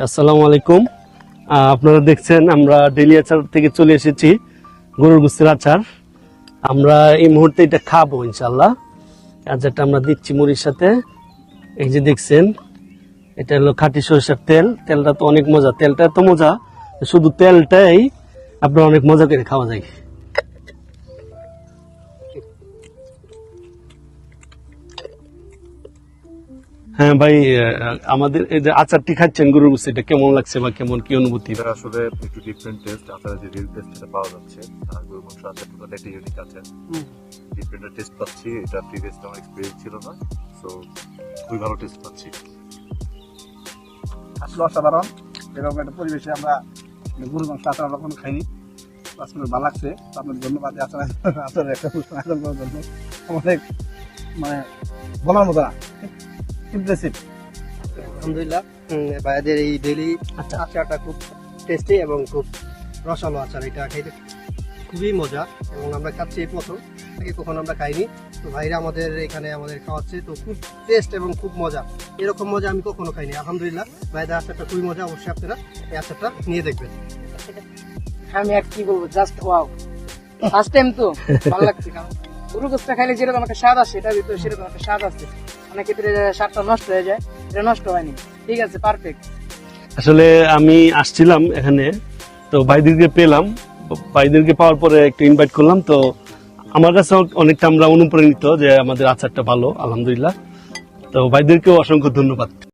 আসসালামু আলাইকুম। আপনারা দেখছেন আমরা ডেইলি আচার থেকে চলে এসেছি গরুর গোস্তের আচার। আমরা এই মুহূর্তে এটা খাবো ইনশাল্লাহ। আচারটা আমরা দিচ্ছি মুড়ির সাথে। এই যে দেখছেন, এটা হলো খাঁটি সরিষার তেল। তেলটা তো অনেক মজা, তেলটা এত মজা শুধু তেলটাই আপনার অনেক মজা করে খাওয়া যায়। হ্যাঁ ভাই, আমাদের এই যে আচারটি খাচ্ছেন গরুর গোস্ত, এটা কেমন লাগছে বা কেমন কি অনুভূতি? এটা আসলে একটু ডিফারেন্ট টেস্ট। আপনারা যে রিল টেস্ট সেটা পাওয়া যাচ্ছে, গরুর মাংস আচার টোটাল একটা ইউনিক আছে, ডিফারেন্ট টেস্ট পাচ্ছি। এটা প্রিভিয়াস আমার এক্সপেরিয়েন্স ছিল না, সো খুবই ভালো টেস্ট পাচ্ছি। আসলে অসাধারণ। এরকম একটা পরিবেশে আমরা গরুর মাংস আচার আমরা কোনো খাইনি, আসলে ভালো লাগছে। আপনার ধন্যবাদ আচার আচারের একটা অনুষ্ঠান আয়োজন করার জন্য। অনেক মানে বলার মতো না, ইমপ্রেসিভ। আলহামদুলিল্লাহ, ভাইয়াদের এই ডেইলি আচারটা খুব টেস্টি এবং খুব রসালো আচার। এটা খাইতে খুবই মজা এবং আমরা খাচ্ছি এই প্রথম, আগে কখনো আমরা খাইনি। তো ভাইরা আমাদের এখানে আমাদের খাওয়াচ্ছে, তো খুব টেস্ট এবং খুব মজা। এরকম মজা আমি কখনো খাইনি। আলহামদুলিল্লাহ, ভাইদের আচারটা খুবই মজা। অবশ্যই আপনারা এই আচারটা নিয়ে দেখবেন। আমি আর কি বলবো, জাস্ট ওয়াও। ফার্স্ট টাইম তো ভালো লাগছে, কারণ গরু গোস্ত খাইলে যেরকম একটা স্বাদ আসে, এটার ভিতরে সেরকম একটা স্বাদ আছে। অনেক ক্ষেত্রে স্বাদটা নষ্ট হয়ে যায়, এটা নষ্ট হয়নি, ঠিক আছে, পারফেক্ট। আসলে আমি আসছিলাম এখানে, তো ভাইদেরকে পেলাম, ভাইদেরকে পাওয়ার পরে একটু ইনভাইট করলাম। তো আমার কাছে অনেকটা আমরা অনুপ্রাণিত যে আমাদের আচারটা ভালো, আলহামদুলিল্লাহ। তো ভাইদেরকেও অসংখ্য ধন্যবাদ।